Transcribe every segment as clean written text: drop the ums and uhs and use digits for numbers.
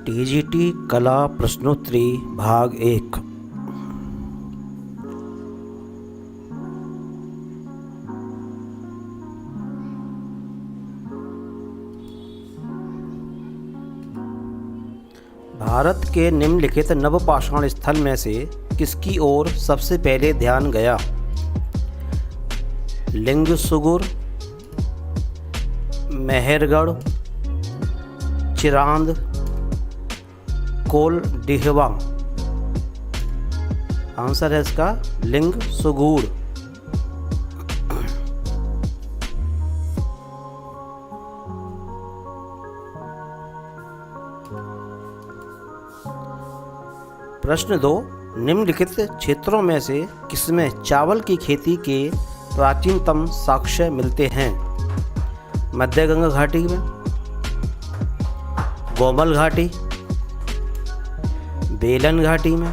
TGT कला प्रश्नोत्तरी भाग 1। भारत के निम्नलिखित नवपाषाण स्थल में से किसकी ओर सबसे पहले ध्यान गया? लिंगसुगुर, मेहरगढ़, चिरांद, कोलडिहवा। आंसर है इसका लिंगसुगुर। प्रश्न 2, निम्नलिखित क्षेत्रों में से किसमें चावल की खेती के प्राचीनतम साक्ष्य मिलते हैं? मध्य गंगा घाटी में, गोमल घाटी, बेलन घाटी में,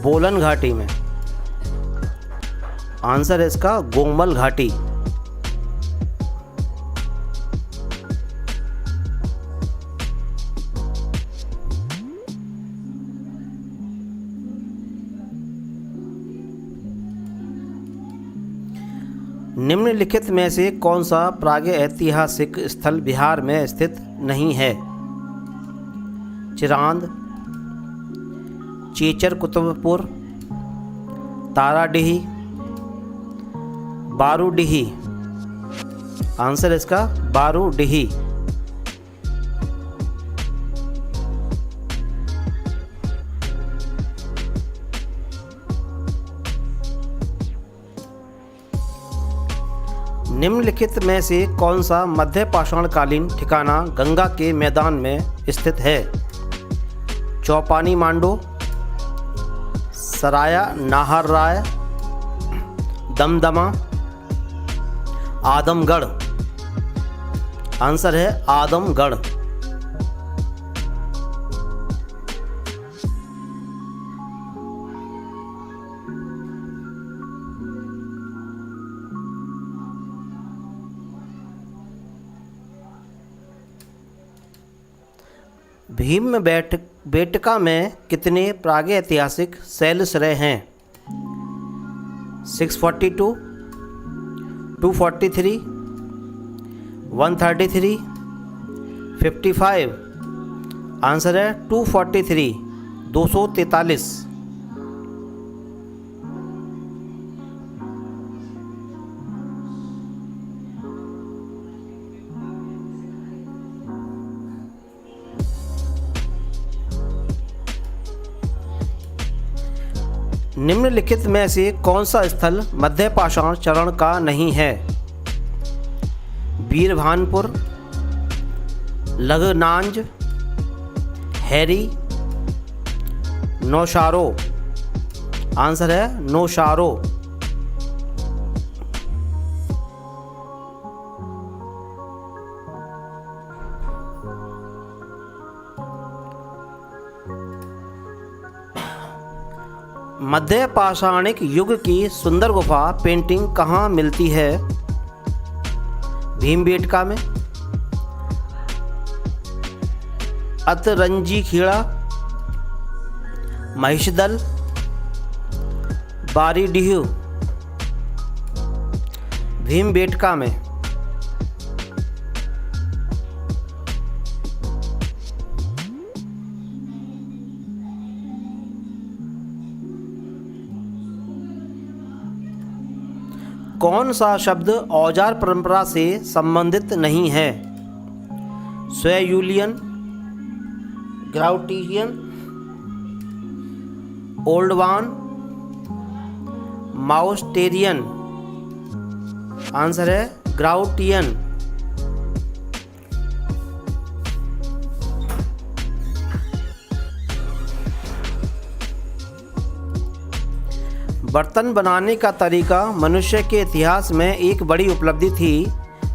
बोलन घाटी में। आंसर है इसका गोमल घाटी। निम्नलिखित में से कौन सा प्रागैतिहासिक स्थल बिहार में स्थित नहीं है? चिरांद, चेचर कुतुबपुर, ताराडीही, बारूडीही। आंसर है इसका बारूडीही। निम्नलिखित में से कौन सा मध्य पाषाणकालीन ठिकाना गंगा के मैदान में स्थित है? चौपानी मांडो, सराया नाहर राय, दमदमा, आदमगढ़। आंसर है आदमगढ़। भीमबेटका में कितने प्रागैतिहासिक शैलश्रय हैं? 642, 243, 133, 55। आंसर है 243, 243। निम्नलिखित में से कौन सा स्थल मध्य पाषाण चरण का नहीं है? वीरभानपुर, लगनांज, हैरी, नौशारो। आंसर है नौशारो। मध्य पाषाणिक युग की सुंदर गुफा पेंटिंग कहाँ मिलती है? भीमबेटका में, अतरंजी खेड़ा, महिषदल, बारीडीह। भीमबेटका में। कौन सा शब्द औजार परंपरा से संबंधित नहीं है? स्वेयूलियन, ग्राउटियन, ओल्डवान, माउस्टेरियन। आंसर है ग्राउटियन। बर्तन बनाने का तरीका मनुष्य के इतिहास में एक बड़ी उपलब्धि थी।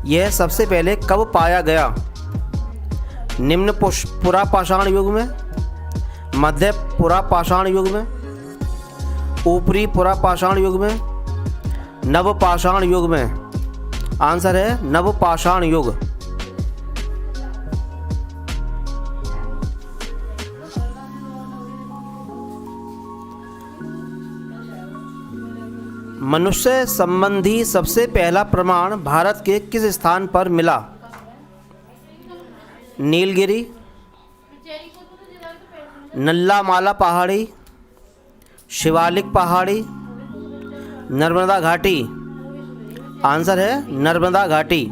यह सबसे पहले कब पाया गया? निम्न पुरापाषाण युग में, मध्य पुरापाषाण युग में, ऊपरी पुरापाषाण युग में, नवपाषाण युग में। आंसर है नवपाषाण युग। मनुष्य संबंधी सबसे पहला प्रमाण भारत के किस स्थान पर मिला? नीलगिरी, नल्ला माला पहाड़ी, शिवालिक पहाड़ी, नर्मदा घाटी। आंसर है नर्मदा घाटी।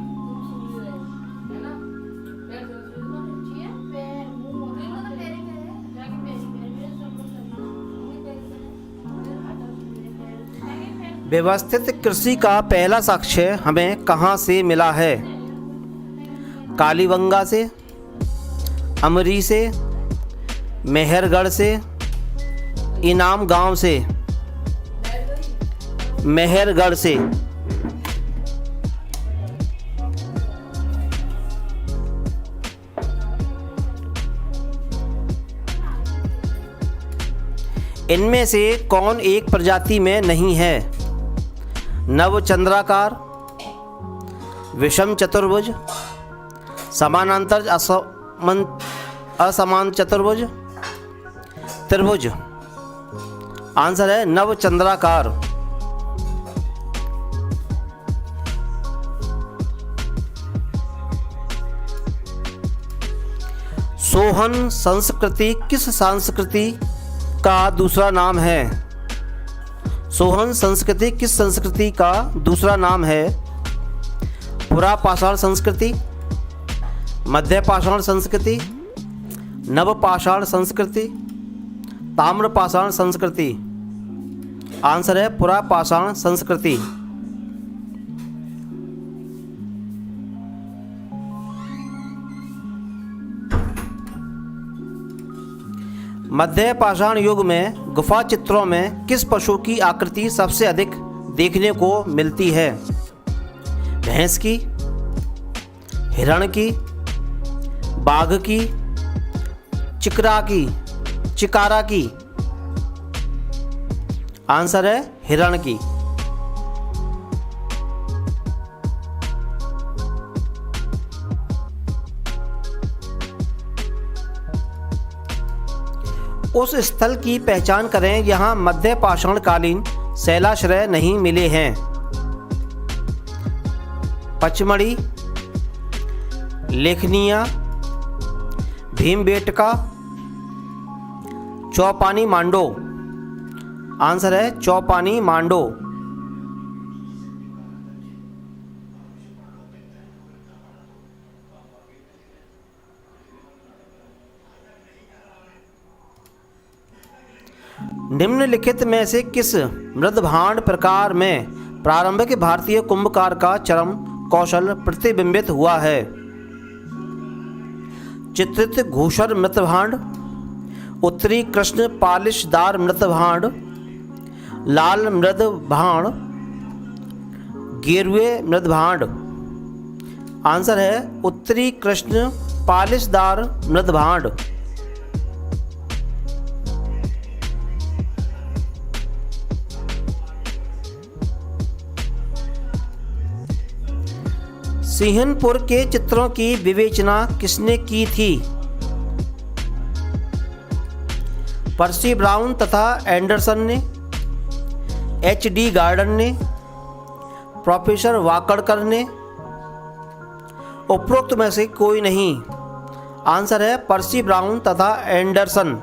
व्यवस्थित कृषि का पहला साक्ष्य हमें कहाँ से मिला है? कालीबंगा से, अमरी से, मेहरगढ़ से, इनाम गांव से। मेहरगढ़ से। इनमें से कौन एक प्रजाति में नहीं है? नवचंद्राकार, विषम चतुर्भुज, समानांतर असमान चतुर्भुज, त्रिभुज। आंसर है नवचंद्राकार। सोहन संस्कृति किस संस्कृति का दूसरा नाम है? सोहन संस्कृति किस संस्कृति का दूसरा नाम है? पुरापाषाण संस्कृति, मध्यपाषाण संस्कृति, नवपाषाण संस्कृति, ताम्रपाषाण संस्कृति। आंसर है पुरापाषाण संस्कृति। मध्य पाषाण युग में गुफा चित्रों में किस पशु की आकृति सबसे अधिक देखने को मिलती है? भैंस की, हिरण की, बाघ की, चिकारा की। आंसर है हिरण की। उस स्थल की पहचान करें यहाँ मध्य पाषाण कालीन शैलाश्रय नहीं मिले हैं। पचमढ़ी, लेखनिया, भीमबेटका, चौपानी मांडो। आंसर है चौपानी मांडो। निम्नलिखित में से किस मृदभांड प्रकार में प्रारंभिक भारतीय कुंभकार का चरम कौशल प्रतिबिंबित हुआ है? चित्रित घूसर मृदभांड, उत्तरी कृष्ण पालिशदार मृदभांड, लाल मृदभांड, गेरुए मृदभांड। आंसर है उत्तरी कृष्ण पालिशदार मृदभांड। सिंहनपुर के चित्रों की विवेचना किसने की थी? पर्सी ब्राउन तथा एंडरसन ने, एच.डी. गार्डन ने, प्रोफेसर वाकड़कर ने, उपरोक्त में से कोई नहीं। आंसर है पर्सी ब्राउन तथा एंडरसन।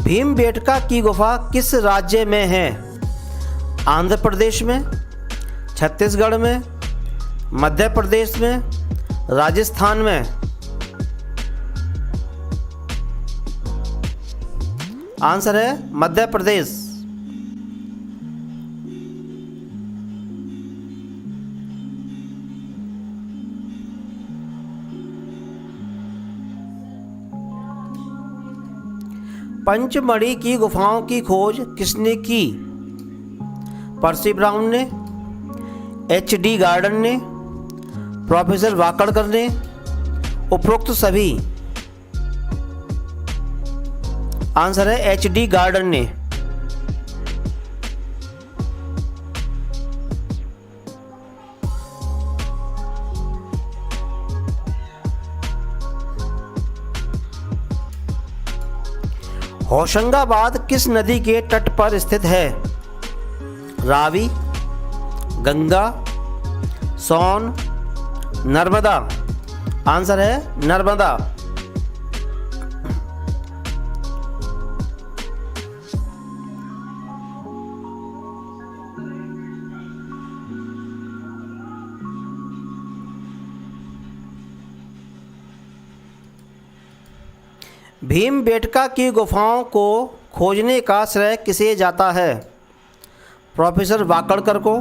भीमबेटका की गुफा किस राज्य में है? आंध्र प्रदेश में, छत्तीसगढ़ में, मध्य प्रदेश में, राजस्थान में। आंसर है मध्य प्रदेश। पंचमढ़ी की गुफाओं की खोज किसने की? पर्सी ब्राउन ने, एच.डी. गार्डन ने, प्रोफेसर वाकड़कर ने, उपरोक्त सभी। आंसर है एच.डी. गार्डन ने। होशंगाबाद किस नदी के तट पर स्थित है? रावी, गंगा, सोन, नर्मदा। आंसर है नर्मदा। भीमबेटका की गुफाओं को खोजने का श्रेय किसे जाता है? प्रोफेसर वाकड़कर को,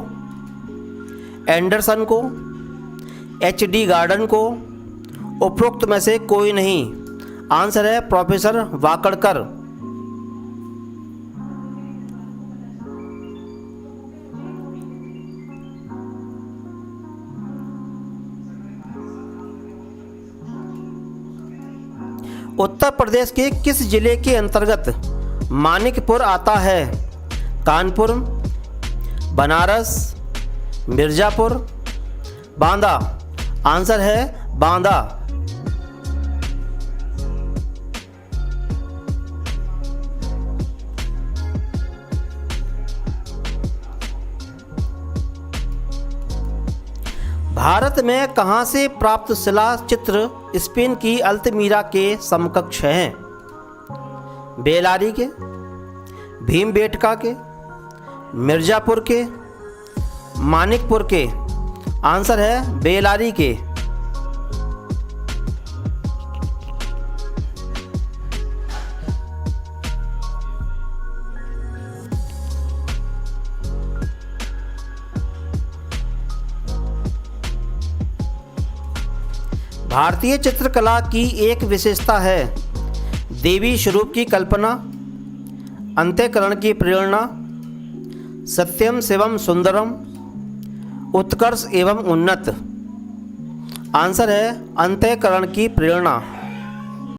एंडरसन को, एच.डी. गार्डन को, उपरोक्त में से कोई नहीं। आंसर है प्रोफेसर वाकड़कर। उत्तर प्रदेश के किस जिले के अंतर्गत मानिकपुर आता है? कानपुर, बनारस, मिर्ज़ापुर, बांदा। आंसर है बांदा। भारत में कहाँ से प्राप्त शिला चित्र स्पेन की अल्तमीरा के समकक्ष हैं? बेलारी के, भीमबेटका के, मिर्ज़ापुर के, मानिकपुर के। आंसर है बेलारी के। भारतीय चित्रकला की एक विशेषता है देवी स्वरूप की कल्पना, अंतःकरण की प्रेरणा, सत्यम शिवम सुंदरम, उत्कर्ष एवं उन्नत। आंसर है अंतःकरण की प्रेरणा।